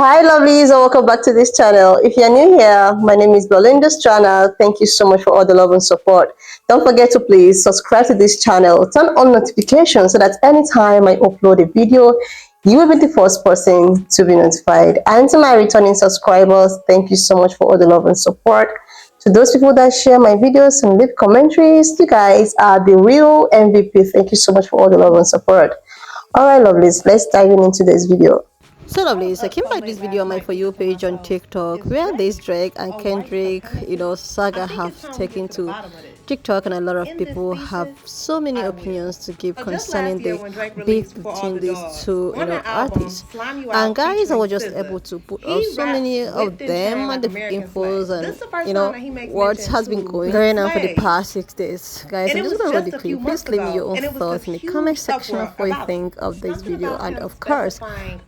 Hi lovelies, and welcome back to this channel. If you're new here, my name is Belinda's channel. Thank you so much for all the love and support. Don't forget to please subscribe to this channel, turn on notifications so that anytime I upload a video, you will be the first person to be notified. And to my returning subscribers, thank you so much for all the love and support. To those people that share my videos and leave commentaries, you guys are the real MVP. Thank you so much for all the love and support. Alright lovelies, let's dive into this video. So lovely, so I came back this video on my For You page on TikTok where this Drake and Kendrick, saga have taken to TikTok, and a lot of people have so many opinions to give concerning the beef between these two, artists. And guys, I was just able to put up so many of them and the infos and what has been going on for the past 6 days. Guys, I'm just gonna read the clip. Please leave me your own thoughts in the comment section of what you think of this video, and of course,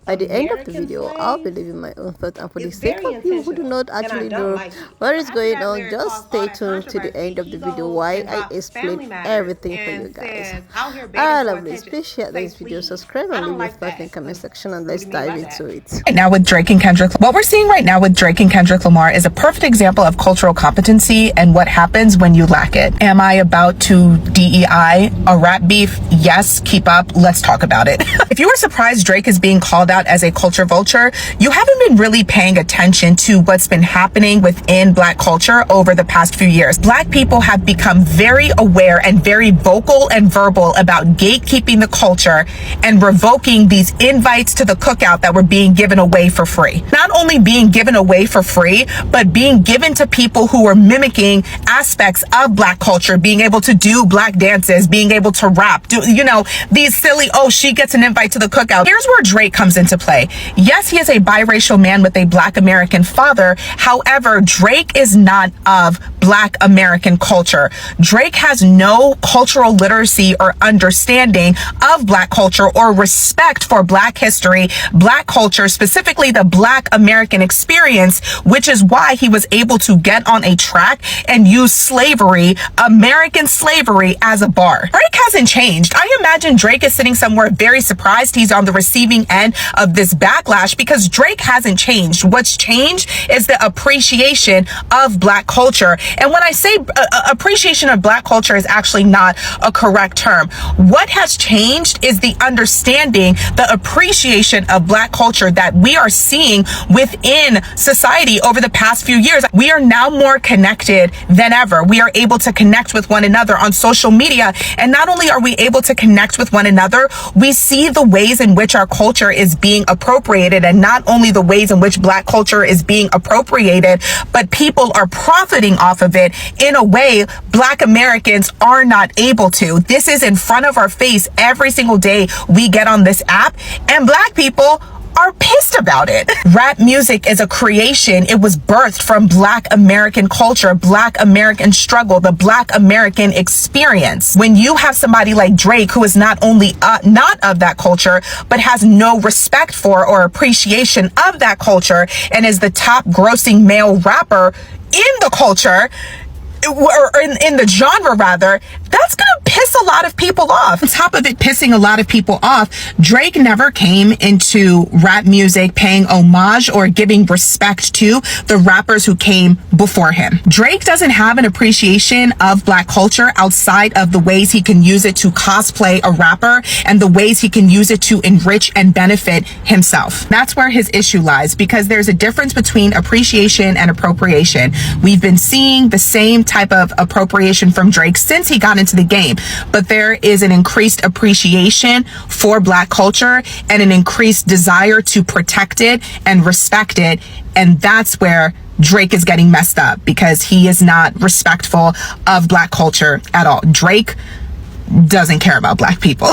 at the end of the video, I'll be leaving my own thoughts. And for the sake of you who do not actually know what is going on, just stay tuned to the end of the video while I explain everything for you guys. Alright lovely, please share this video, subscribe, and leave your thoughts in the comment section, and let's dive into it. Right now with Drake and Kendrick, what we're seeing right now with Drake and Kendrick Lamar is a perfect example of cultural competency and what happens when you lack it. Am I about to DEI a rap beef? Yes, keep up, let's talk about it. If you were surprised Drake is being called out as a culture vulture, you haven't been really paying attention to what's been happening within Black culture over the past few years. Black people have become very aware and very vocal and verbal about gatekeeping the culture and revoking these invites to the cookout that were being given away for free. Not only being given away for free, but being given to people who were mimicking aspects of Black culture, being able to do Black dances, being able to rap, these silly, oh, she gets an invite to the cookout. Here's where Drake comes into play. Yes, he is a biracial man with a Black American father. However, Drake is not of Black American culture. Drake has no cultural literacy or understanding of Black culture or respect for Black history, Black culture, specifically the Black American experience, which is why he was able to get on a track and use slavery, American slavery, as a bar. Drake hasn't changed. I imagine Drake is sitting somewhere very surprised he's on the receiving end of this backlash, because Drake hasn't changed. What's changed is the appreciation of Black culture. And when I say appreciation of Black culture is actually not a correct term. What has changed is the understanding, the appreciation of Black culture that we are seeing within society over the past few years. We are now more connected than ever. We are able to connect with one another on social media. And not only are we able to connect with one another, we see the ways in which our culture is being appropriated, and not only the ways in which Black culture is being appropriated, but people are profiting off of it in a way Black Americans are not able to. This is in front of our face every single day we get on this app, and Black people are pissed about it. Rap music is a creation. It was birthed from Black American culture, Black American struggle, the Black American experience. When you have somebody like Drake, who is not only not of that culture, but has no respect for or appreciation of that culture, and is the top grossing male rapper in the culture, or in the genre rather, that's gonna piss a lot of people off. On top of it pissing a lot of people off, Drake never came into rap music paying homage or giving respect to the rappers who came before him. Drake doesn't have an appreciation of Black culture outside of the ways he can use it to cosplay a rapper and the ways he can use it to enrich and benefit himself. That's where his issue lies, because there's a difference between appreciation and appropriation. We've been seeing the same type of appropriation from Drake since he got into the game, but there is an increased appreciation for Black culture and an increased desire to protect it and respect it, and that's where Drake is getting messed up, because he is not respectful of Black culture at all. Drake doesn't care about Black people.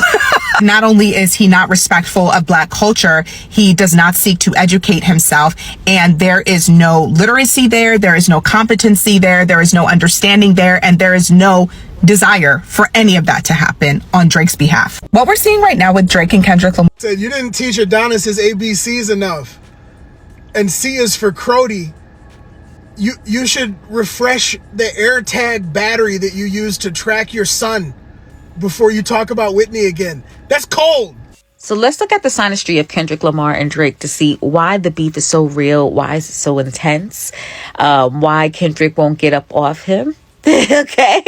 Not only is he not respectful of Black culture, he does not seek to educate himself, and there is no literacy there, there is no competency there, there is no understanding there, and there is no desire for any of that to happen on Drake's behalf. What we're seeing right now with Drake and Kendrick Lamar said, you didn't teach Adonis his ABCs enough, and C is for Crody. You should refresh the AirTag battery that you use to track your son before you talk about Whitney again. That's cold. So let's look at the sinistry of Kendrick Lamar and Drake to see why the beef is so real, why is it so intense, why Kendrick won't get up off him. Okay.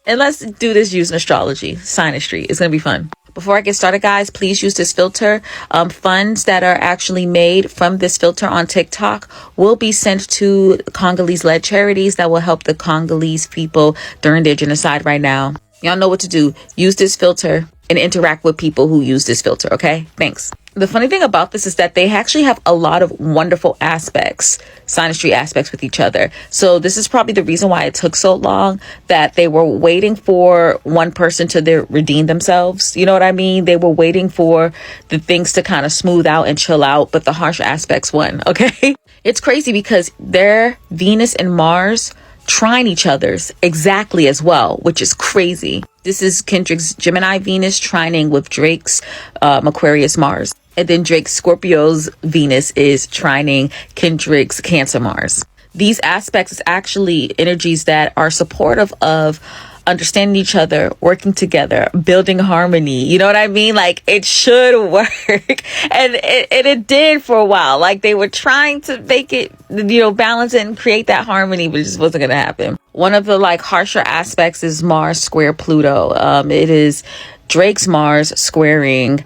And let's do this using astrology, sinistry. It's going to be fun. Before I get started, guys, please use this filter. Funds that are actually made from this filter on TikTok will be sent to Congolese-led charities that will help the Congolese people during their genocide right now. Y'all know what to do. Use this filter and interact with people who use this filter, okay? Thanks. The funny thing about this is that they actually have a lot of wonderful aspects, sinistry aspects with each other. So this is probably the reason why it took so long, that they were waiting for one person to redeem themselves. You know what I mean? They were waiting for the things to kind of smooth out and chill out, but the harsh aspects won, okay? It's crazy because their Venus and Mars trine each other's exactly as well, which is crazy. This is Kendrick's Gemini Venus trining with Drake's Aquarius Mars. And then Drake's Scorpio's Venus is trining Kendrick's Cancer Mars. These aspects is actually energies that are supportive of understanding each other, working together, building harmony. You know what I mean? Like, it should work. And it did for a while. Like, they were trying to make it, balance it and create that harmony, but it just wasn't going to happen. One of the harsher aspects is Mars square Pluto. It is Drake's Mars squaring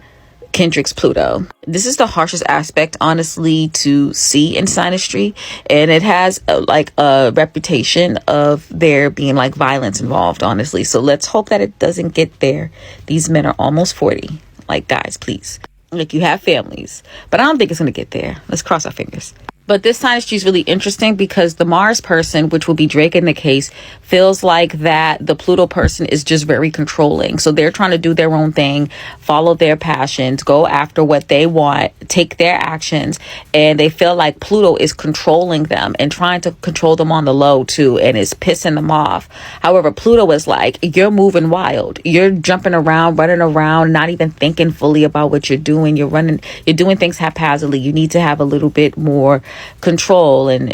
Kendrick's Pluto. This is the harshest aspect, honestly, to see in sinistry, and it has a reputation of there being violence involved, honestly. So let's hope that it doesn't get there. These men are almost 40. Guys, please. You have families, but I don't think it's gonna get there. Let's cross our fingers. But this sinistry is really interesting because the Mars person, which will be Drake in the case, feels like that the Pluto person is just very controlling. So they're trying to do their own thing, follow their passions, go after what they want, take their actions. And they feel like Pluto is controlling them and trying to control them on the low too, and is pissing them off. However, Pluto is like, you're moving wild. You're jumping around, running around, not even thinking fully about what you're doing. You're doing things haphazardly. You need to have a little bit more control and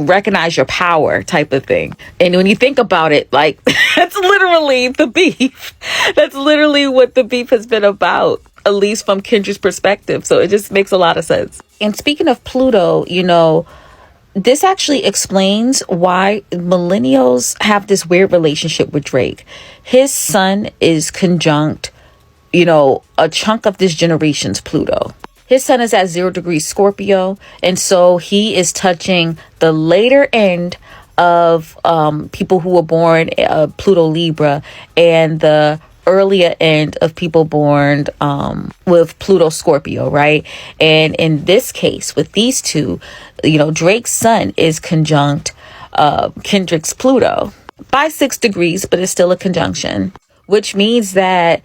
recognize your power type of thing. And when you think about it, that's literally the beef. That's literally what the beef has been about, at least from Kendra's perspective. So it just makes a lot of sense. And speaking of Pluto, this actually explains why millennials have this weird relationship with Drake. His sun is conjunct, a chunk of this generation's Pluto. His sun is at 0 degrees Scorpio, and so he is touching the later end of people who were born Pluto Libra, and the earlier end of people born with Pluto Scorpio, right? And in this case, with these two, Drake's sun is conjunct Kendrick's Pluto by 6 degrees, but it's still a conjunction, which means that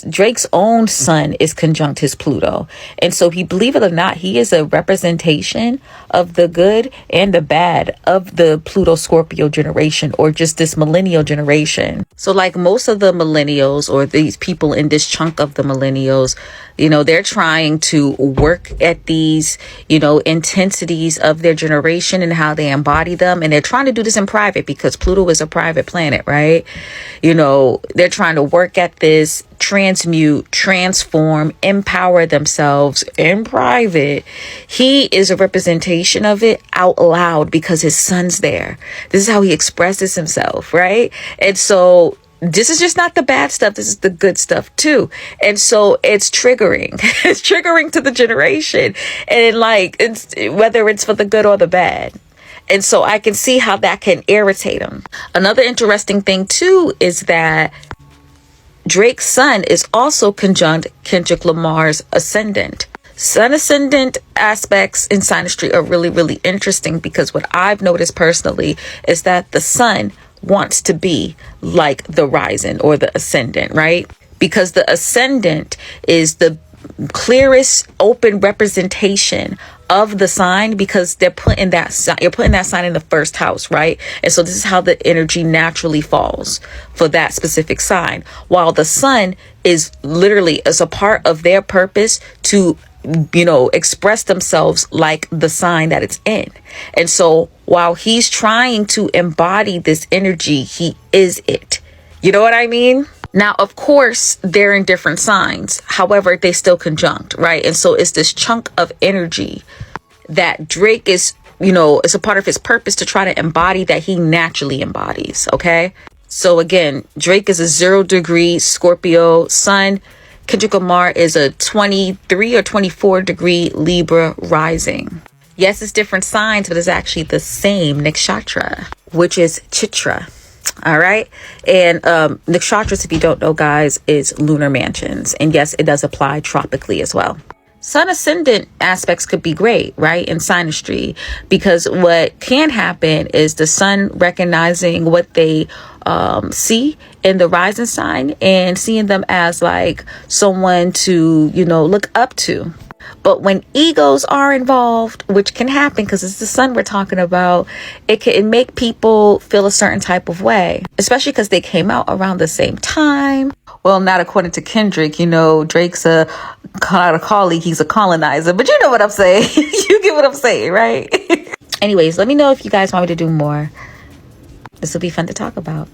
Drake's own sun is conjunct his Pluto. And so believe it or not, he is a representation of the good and the bad of the Pluto Scorpio generation, or just this millennial generation. So most of the millennials, or these people in this chunk of the millennials, they're trying to work at these, intensities of their generation and how they embody them. And they're trying to do this in private because Pluto is a private planet, right? They're trying to work at this, transmute, transform, empower themselves in private. He is a representation of it out loud because his son's there. This is how he expresses himself, right? And so this is just not the bad stuff. This is the good stuff too. And so it's triggering. It's triggering to the generation. And whether it's for the good or the bad. And so I can see how that can irritate him. Another interesting thing too is that Drake's sun is also conjunct Kendrick Lamar's ascendant. Sun ascendant aspects in sinistry are really, really interesting because what I've noticed personally is that the sun wants to be like the rising or the ascendant, right? Because the ascendant is the clearest open representation of the sign, because you're putting that sign in the first house, right? And so this is how the energy naturally falls for that specific sign, while the sun is literally as a part of their purpose to express themselves like the sign that it's in. And so while he's trying to embody this energy, he is it. You know what I mean? Now, of course, they're in different signs. However, they still conjunct, right? And so it's this chunk of energy that Drake is, it's a part of his purpose to try to embody that he naturally embodies, okay? So again, Drake is a 0-degree Scorpio sun. Kendrick Lamar is a 23 or 24 degree Libra rising. Yes, it's different signs, but it's actually the same nakshatra, which is Chitra. All right. And nakshatras, if you don't know, guys, is lunar mansions. And yes, it does apply tropically as well. Sun ascendant aspects could be great, right, in Sinistry, because what can happen is the sun recognizing what they see in the rising sign and seeing them as like someone to, look up to. But when egos are involved, which can happen because it's the sun we're talking about, it can make people feel a certain type of way, especially because they came out around the same time. Well, not according to Kendrick, Drake's not a colleague, he's a colonizer. But you know what I'm saying. You get what I'm saying, right? Anyways, let me know if you guys want me to do more. This will be fun to talk about,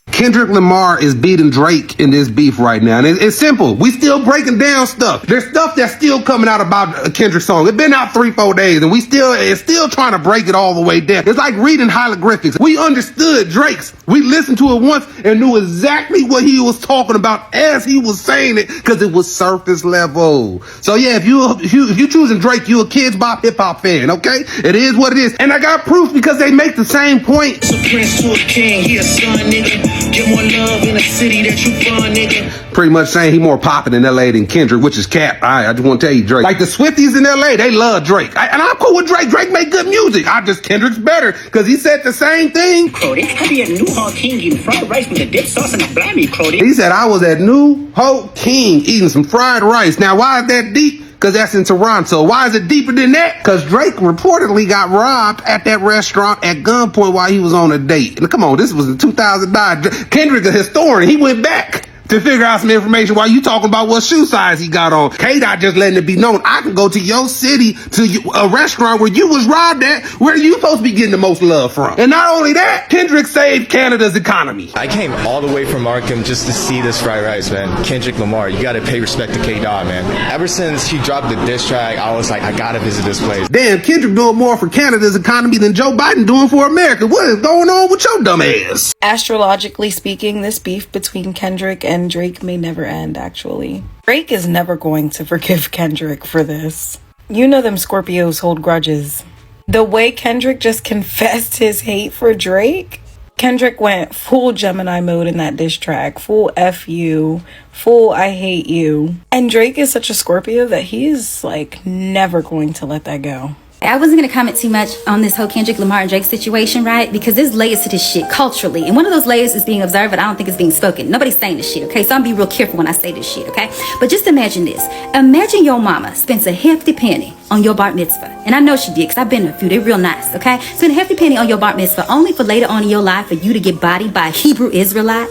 Kendrick Lamar is beating Drake in this beef right now. And it's simple. We still breaking down stuff. There's stuff that's still coming out about a Kendrick song. It's been out 3-4 days and it's still trying to break it all the way down. It's like reading hieroglyphics. We understood Drake's. We listened to it once and knew exactly what he was talking about as he was saying it because it was surface level. So yeah, if you choosing Drake, you a Kids Bop hip hop fan, okay? It is what it is. And I got proof because they make the same point. So Prince to a king, he a son, nigga. Get more love in a city that you from, nigga. Pretty much saying he more popping in LA than Kendrick, which is cap. I just want to tell you, Drake. Like the Swifties in LA, they love Drake. And I'm cool with Drake. Drake make good music. Kendrick's better because he said the same thing. Crody, I be at New Hall King eating fried rice with the dip sauce and the blammy, Crody. He said I was at New Hope King eating some fried rice. Now, why is that deep? Because that's in Toronto. Why is it deeper than that? Because Drake reportedly got robbed at that restaurant at gunpoint while he was on a date. And come on, this was in 2009. Kendrick, a historian, he went back to figure out some information while you talking about what shoe size he got on. K-Dot just letting it be known. I can go to your city, to a restaurant where you was robbed at, where you supposed to be getting the most love from. And not only that, Kendrick saved Canada's economy. I came all the way from Markham just to see this fried rice, man. Kendrick Lamar, you gotta pay respect to K-Dot, man. Ever since he dropped the diss track, I was like, I gotta visit this place. Damn, Kendrick doing more for Canada's economy than Joe Biden doing for America. What is going on with your dumb ass? Astrologically speaking, this beef between Kendrick and Drake may never end, actually. Drake is never going to forgive Kendrick for this. You know them Scorpios hold grudges. The way Kendrick just confessed his hate for Drake, Kendrick went full Gemini mode in that diss track. Full F you, full I hate you. And Drake is such a Scorpio that he's like never going to let that go. I wasn't going to comment too much on this whole Kendrick Lamar and Drake situation, right? Because there's layers to this shit culturally. And one of those layers is being observed, but I don't think it's being spoken. Nobody's saying this shit, okay? So I'm be real careful when I say this shit, okay? But just imagine this. Imagine your mama spends a hefty penny on your bar mitzvah. And I know she did, because I've been to a few. They're real nice, okay? Spend a hefty penny on your bar mitzvah only for later on in your life for you to get bodied by a Hebrew Israelite.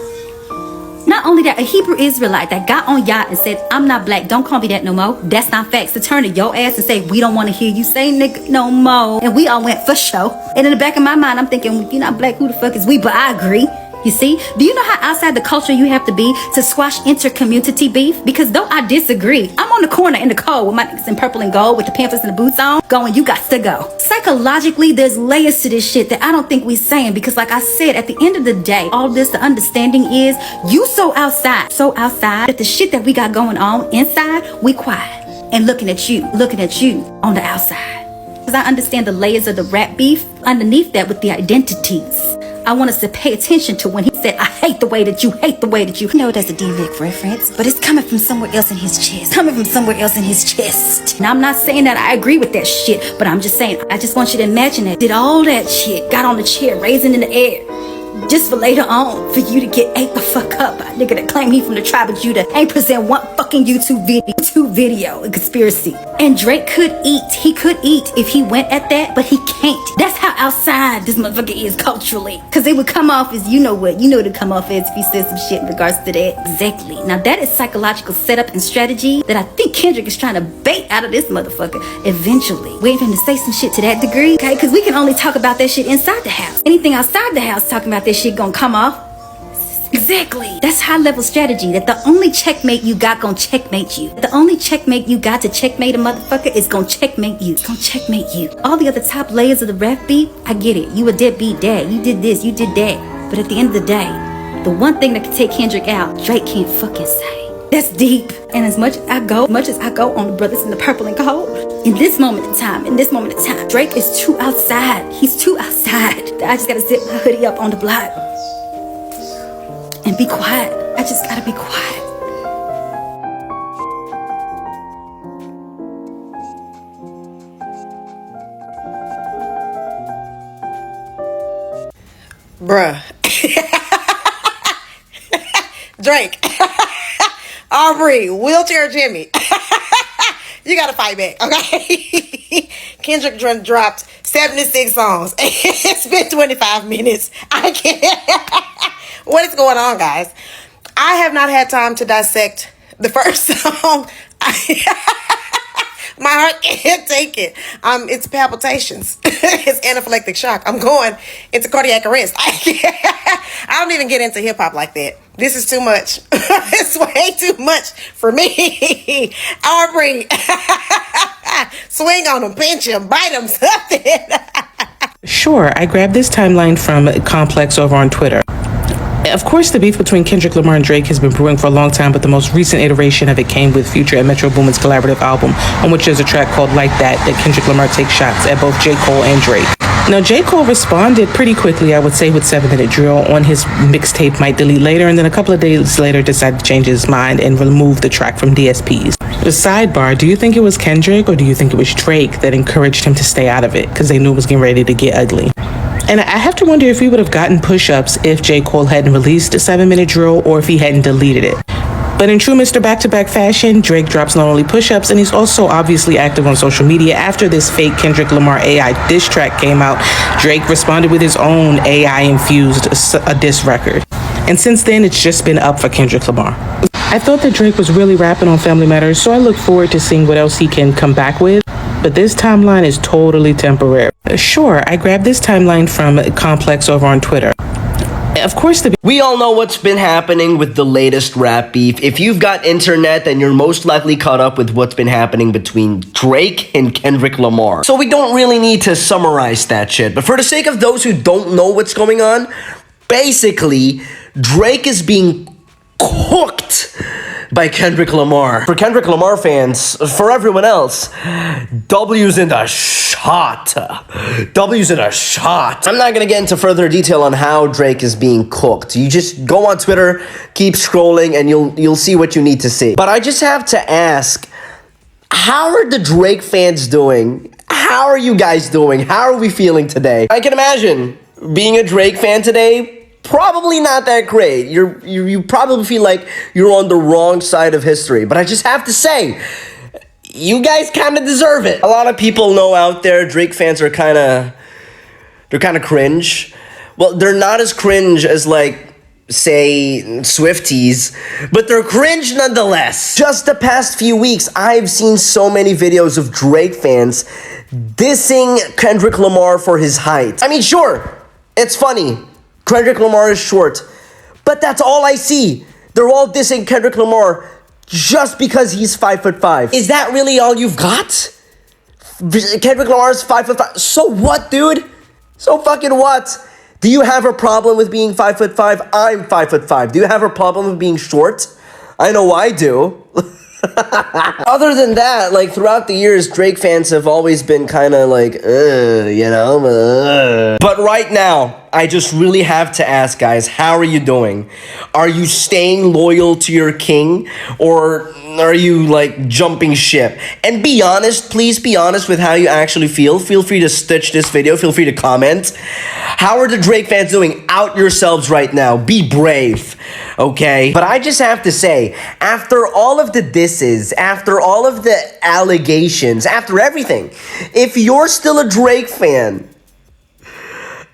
Not only that, a Hebrew Israelite that got on yacht and said, I'm not black, don't call me that no more. That's not facts. To turn to your ass and say, we don't want to hear you say nigga no more. And we all went for show. And in the back of my mind, I'm thinking, you're not black, who the fuck is we? But I agree. You see, do you know how outside the culture you have to be to squash inter-community beef? Because though I disagree, I'm on the corner in the cold with my niggas in purple and gold with the pamphlets and the boots on, going, you got to go. Psychologically, there's layers to this shit that I don't think we're saying, because like I said, at the end of the day, all this, the understanding is you so outside that the shit that we got going on inside, we quiet and looking at you on the outside. Because I understand the layers of the rap beef underneath that with the identities. I want us to pay attention to when he said, I hate the way that you hate the way that you. I know that's a D-Lick reference, but it's coming from somewhere else in his chest. Now, I'm not saying that I agree with that shit, but I'm just saying, I just want you to imagine that. Did all that shit, got on the chair, raising in the air, just for later on, for you to get ate the fuck up by a nigga that claim he from the tribe of Judah, ain't present one fucking YouTube video, a conspiracy. And Drake could eat. He could eat if he went at that, but he can't. That's how outside this motherfucker is culturally. Because it would come off as, you know what it would come off as if he said some shit in regards to that. Exactly. Now that is psychological setup and strategy that I think Kendrick is trying to bait out of this motherfucker eventually. Waiting for him to say some shit to that degree, okay? Because we can only talk about that shit inside the house. Anything outside the house talking about that shit gonna come off Exactly. That's high level strategy. That the only checkmate you got gonna checkmate you. The only checkmate you got to checkmate a motherfucker is gonna checkmate you. It's gonna checkmate you. All the other top layers of the rap beat, I get it. You a deadbeat dad. You did this, you did that. But at the end of the day, the one thing that can take Kendrick out, Drake can't fucking say. That's deep. And as much as I go on the brothers in the purple and gold, in this moment in time, Drake is too outside. He's too outside. I just gotta zip my hoodie up on the block and be quiet. I just gotta be quiet. Bruh. Drake. Aubrey, wheelchair Jimmy. You gotta fight back, okay? Kendrick dropped 76 songs. It's been 25 minutes. I can't. What is going on, guys? I have not had time to dissect the first song. My heart can't take it. It's palpitations. It's anaphylactic shock. I'm going into cardiac arrest. I don't even get into hip hop like that. This is too much. It's way too much for me. Aubrey, swing on him, pinch him, bite him, something. Sure, I grabbed this timeline from Complex over on Twitter. Of course, the beef between Kendrick Lamar and Drake has been brewing for a long time, but the most recent iteration of it came with Future and Metro Boomin's collaborative album, on which there's a track called Like That Kendrick Lamar takes shots at both J. Cole and Drake. Now, J. Cole responded pretty quickly, I would say, with 7-Minute Drill on his mixtape Might Delete Later, and then a couple of days later decided to change his mind and remove the track from DSPs. The sidebar, do you think it was Kendrick or do you think it was Drake that encouraged him to stay out of it because they knew it was getting ready to get ugly? And I have to wonder if we would have gotten push-ups if J. Cole hadn't released a 7-Minute Drill or if he hadn't deleted it. But in true Mr. Back-to-Back fashion, Drake drops not only push-ups, and he's also obviously active on social media. After this fake Kendrick Lamar AI diss track came out, Drake responded with his own AI-infused diss record. And since then, it's just been up for Kendrick Lamar. I thought that Drake was really rapping on Family Matters, so I look forward to seeing what else he can come back with. But this timeline is totally temporary. Sure, I grabbed this timeline from Complex over on Twitter. Of course, we all know what's been happening with the latest rap beef. If you've got internet, then you're most likely caught up with what's been happening between Drake and Kendrick Lamar. So we don't really need to summarize that shit. But for the sake of those who don't know what's going on, basically, Drake is being cooked by Kendrick Lamar. For Kendrick Lamar fans, for everyone else, W's in the shot. W's in a shot. I'm not gonna get into further detail on how Drake is being cooked. You just go on Twitter, keep scrolling, and you'll see what you need to see. But I just have to ask, how are the Drake fans doing? How are you guys doing? How are we feeling today? I can imagine being a Drake fan today, probably not that great. You probably feel like you're on the wrong side of history. But I just have to say, you guys kind of deserve it. A lot of people know out there Drake fans are kind of cringe. Well, they're not as cringe as like, say, Swifties, but they're cringe nonetheless. Just the past few weeks, I've seen so many videos of Drake fans dissing Kendrick Lamar for his height. I mean, sure, it's funny. Kendrick Lamar is short, but that's all I see. They're all dissing Kendrick Lamar just because he's 5'5". Is that really all you've got? Kendrick Lamar is 5'5". So what, dude? So fucking what? Do you have a problem with being 5'5"? I'm 5'5". Do you have a problem with being short? I know I do. Other than that, like throughout the years, Drake fans have always been kind of like, you know. But right now, I just really have to ask, guys, how are you doing? Are you staying loyal to your king, or are you like jumping ship? And be honest, please be honest with how you actually feel. Feel free to stitch this video. Feel free to comment. How are the Drake fans doing? Out yourselves right now. Be brave, okay? But I just have to say, after all of the disses, after all of the allegations, after everything, if you're still a Drake fan,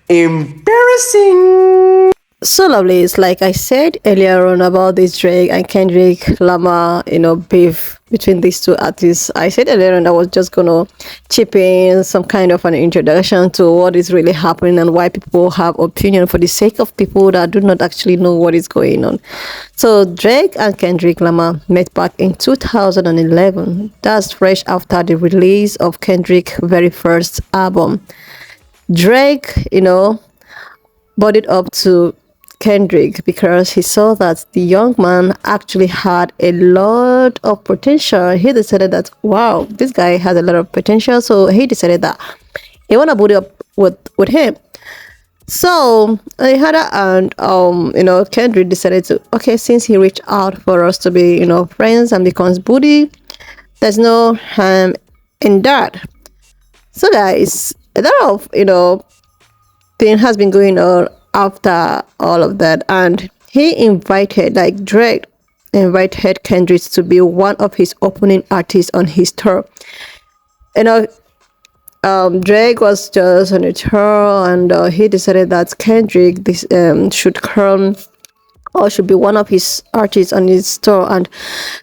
embarrassing. So lovely. It's like I said earlier on about this Drake and Kendrick Lamar, beef. between these two artists. I said earlier on I was just gonna chip in some kind of an introduction to what is really happening and why people have opinion for the sake of people that do not actually know what is going on. So Drake and Kendrick Lamar met back in 2011. That's fresh after the release of Kendrick's very first album. Drake, brought up to Kendrick because he saw that the young man actually had a lot of potential. He decided that, wow, this guy has a lot of potential. So he decided that he want to put up with him. So on the other hand, Kendrick decided to, okay, since he reached out for us to be, friends and becomes buddy, there's no harm in that. So guys, a lot of, thing has been going on after all of that, and he invited, like Drake invited Kendrick to be one of his opening artists on his tour. Drake was just on a tour, and he decided that Kendrick should come or should be one of his artists on his tour, and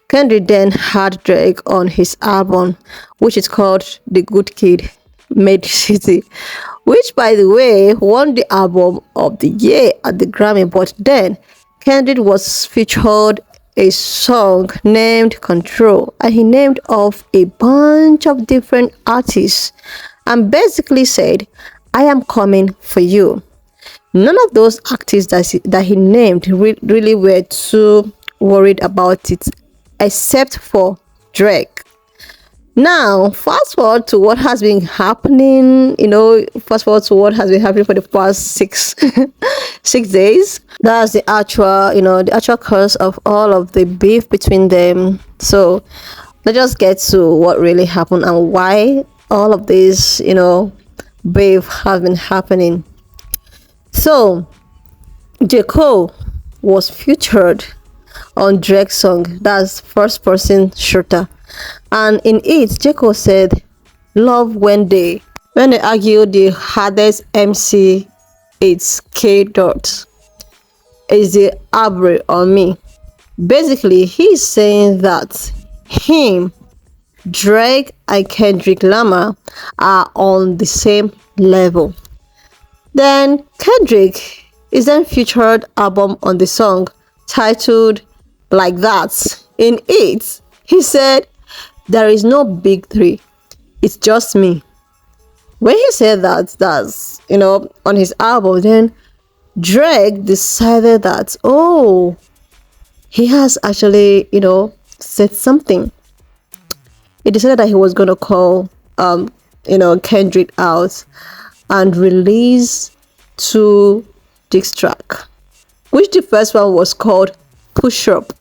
Kendrick then had Drake on his album, which is called The Good Kid Made City, which by the way won the album of the year at the Grammy. But then Kendrick was featured a song named Control, and he named off a bunch of different artists and basically said, I am coming for you. None of those artists that he named really were too worried about it, except for Drake. Now, fast forward to what has been happening, fast forward to what has been happening for the past six days. That's the actual cause of all of the beef between them. So let's just get to what really happened and why all of this, beef have been happening. So, J. Cole was featured on Drake's song, that's first person shooter. And in it, J. Cole said, love when they argue the hardest MC, it's K Dot. Is the Aubrey on me. Basically, he's saying that him, Drake, and Kendrick Lamar are on the same level. Then Kendrick is then featured album on the song titled Like That. In it, he said, there is no big three, it's just me. When he said that's on his album, then Drake decided that, oh, he has actually said something. He decided that he was gonna call Kendrick out and release 2 diss track, which the first one was called Push Up.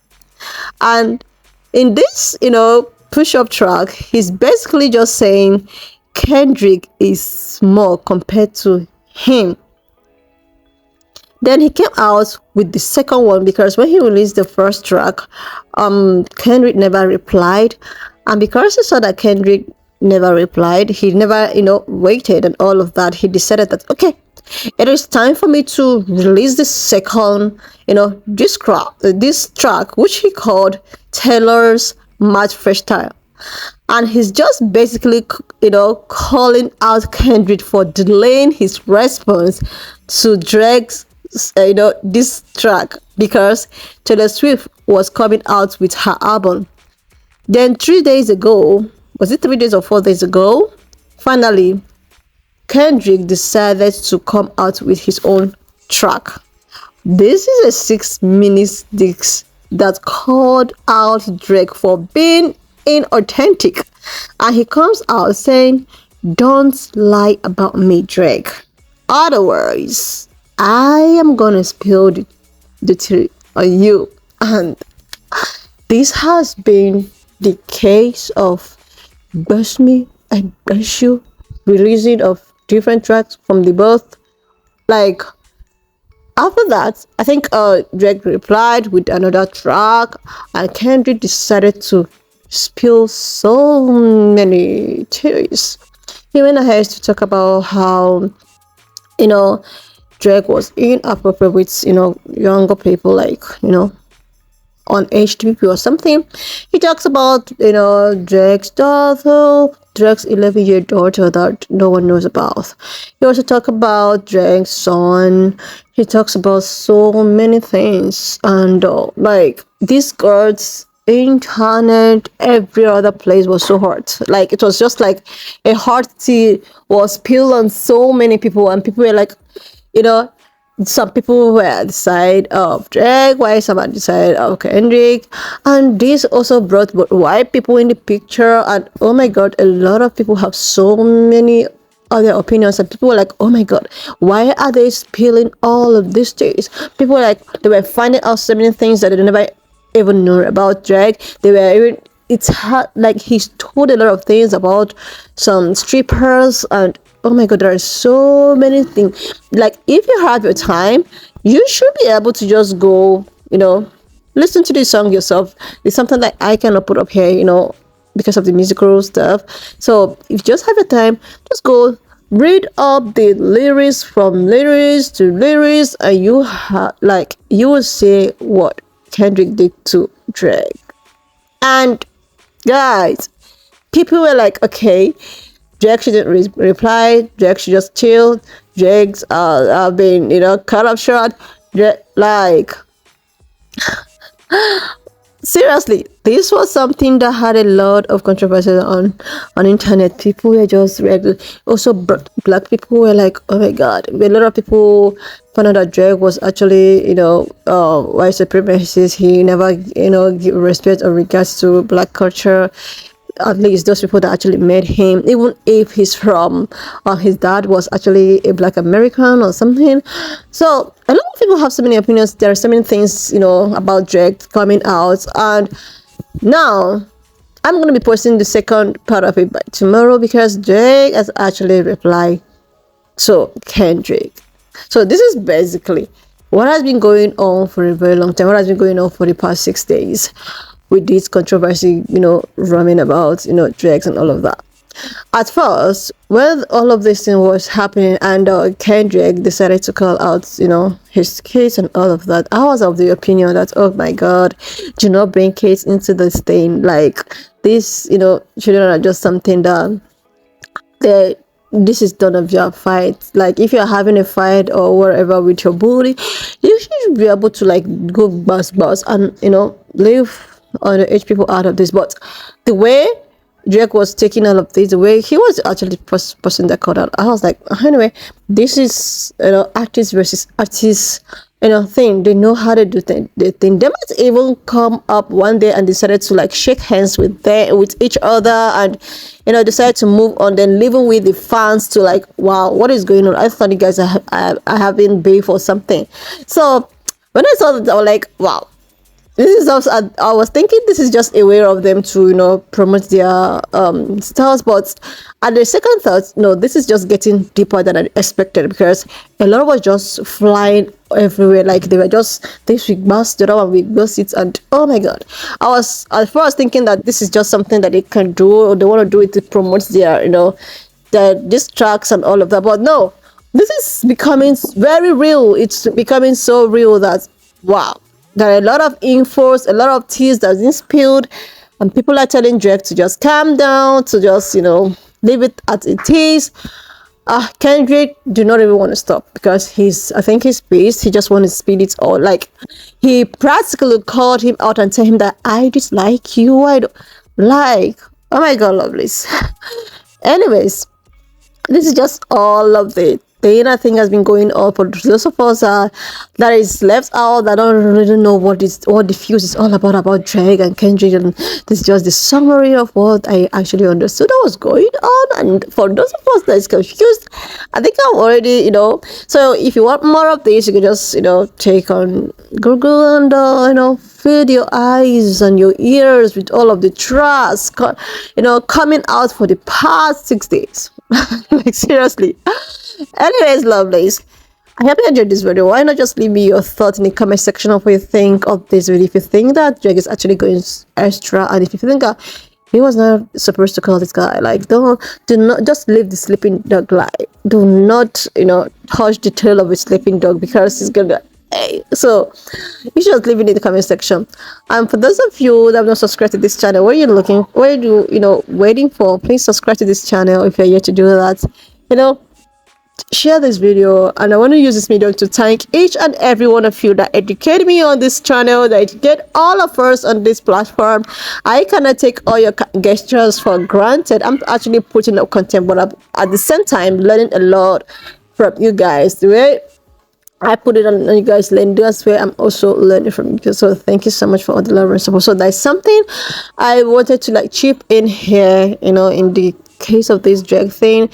And in this Push Up track, he's basically just saying Kendrick is small compared to him. Then he came out with the second one because when he released the first track, Kendrick never replied, and because he saw that Kendrick never replied, he never waited and all of that, he decided that, okay, it is time for me to release the second this track, which he called Taylor's Mad Freestyle. And he's just basically calling out Kendrick for delaying his response to Drake's this track because Taylor Swift was coming out with her album. Then 3 days ago, was it 3 days or 4 days ago, finally Kendrick decided to come out with his own track. This is a 6 minutes diss that called out Drake for being inauthentic, and he comes out saying, don't lie about me, Drake, otherwise I am gonna spill the tea on you. And this has been the case of Burst Me and Burst You, releasing of different tracks from the both. Like after that, I think Drake replied with another track, and Kendrick decided to spill so many tears. He went ahead to talk about how Drake was inappropriate with younger people, like on HTTP or something. He talks about, Drake's daughter, Drake's 11-year daughter that no one knows about. He also talks about Drake's son. He talks about so many things, and like these girls, internet, every other place was so hot. Like it was just like a hot tea was spilled on so many people, and people were like, you know, some people were at the side of Drake, while some at the side of Kendrick, and this also brought white people in the picture. And oh my god, a lot of people have so many other opinions, and people were like, oh my god, why are they spilling all of these things? People were like, they were finding out so many things that they never even know about Drake. They were even, it's hard, like he's told a lot of things about some strippers, and oh my god, there are so many things. Like if you have your time, you should be able to just go, listen to the song yourself. It's something that I cannot put up here, because of the musical stuff. So if you just have your time, just go read up the lyrics from lyrics to lyrics, and you will see what Kendrick did to Drake. And guys, people were like, okay, Drake shouldn't reply, Drake should just chill, Drake's been, cut up short. Like, seriously, this was something that had a lot of controversy on internet. People were just also black people were like, oh my god. A lot of people found out that Drake was actually, white supremacist. He never, give respect or regards to black culture. At least those people that actually made him, even if he's from, his dad was actually a black American or something. So a lot of people have so many opinions. There are so many things, about Drake coming out, and now I'm going to be posting the second part of it by tomorrow, because Drake has actually replied to Kendrick. So this is basically what has been going on for a very long time, what has been going on for the past 6 days with this controversy, roaming about, Drake and all of that. At first, when all of this thing was happening and Kendrick decided to call out, his kids and all of that, I was of the opinion that, oh my god, do not bring kids into this thing. Like, this, children are just something that this is none of your fight. Like, if you're having a fight or whatever with your bully, you should be able to like go bus and leave on the H people out of this. But the way Drake was taking all of this, the way he was actually person that called out, I was like, anyway, this is artist versus artist thing. They know how to do the thing. They might even come up one day and decided to like shake hands with each other, and decide to move on, then living with the fans to like, wow, what is going on? I thought you guys are having beef or something. So when I saw that, I was like, wow, this is also, I was thinking this is just a way of them to promote their styles. But at the second thought, no, this is just getting deeper than I expected, because a lot was just flying everywhere. Like, they were just this week bus, the other one week bus it, and oh my god, I was at first thinking that this is just something that they can do, or they want to do it to promote their their diss tracks and all of that. But no, this is becoming very real. It's becoming so real that wow. There are a lot of infos, a lot of teas that's been spilled, and people are telling Drake to just calm down, to just, leave it as it is. Kendrick do not even want to stop, because I think he's pissed. He just want to speed it all. Like, he practically called him out and tell him that I dislike you. I don't like. Oh my god, lovelies. Anyways, this is just all of the inner thing has been going on for those of us that is left out, that don't really know what the fuse is all about Drake and Kendrick. And this is just the summary of what I actually understood that was going on. And for those of us that is confused, I think I'm already, so if you want more of this, you can just, take on Google and, fill your eyes and your ears with all of the tracks, coming out for the past 6 days. Like, seriously. Anyways, lovelies, I hope you enjoyed this video. Why not just leave me your thoughts in the comment section of what you think of this video. If you think that Drake is actually going extra, and if you think that he was not supposed to call this guy, like, do not just leave the sleeping dog lie. Do not touch the tail of a sleeping dog, because he's gonna So you should just leave it in the comment section. And for those of you that have not subscribed to this channel, what are you looking, what are you waiting for? Please subscribe to this channel if you're yet to do that. Share this video, and I want to use this video to thank each and every one of you that educated me on this channel, that educate all of us on this platform. I cannot take all your gestures for granted. I'm actually putting up content, but I'm at the same time learning a lot from you guys. The way I put it on you guys learn, that's where I'm also learning from you. So thank you so much for all the love and support. So there's something I wanted to chip in here, in the case of this drag thing.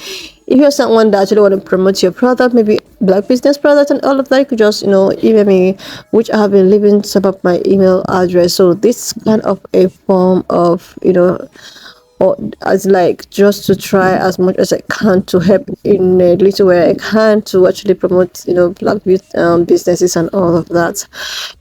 If you're someone that actually want to promote your product, maybe black business product and all of that, you could just email me, which I have been leaving some of my email address. So this kind of a form of or as just to try as much as I can to help in a little way I can to actually promote black businesses and all of that.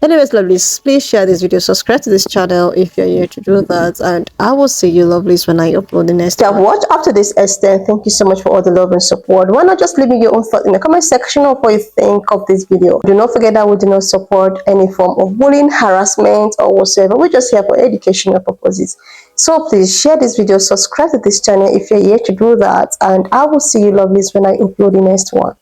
Anyways, lovelies, please share this video, subscribe to this channel if you're here to do that, and I will see you lovelies when I upload the next If you have watched up to this extent, thank you so much for all the love and support. Why not just leave me your own thoughts in the comment section of what you think of this video. Do not forget that we do not support any form of bullying, harassment, or whatsoever. We're just here for educational purposes. So please share this video, subscribe to this channel if you're here to do that, and I will see you lovelies when I upload the next one.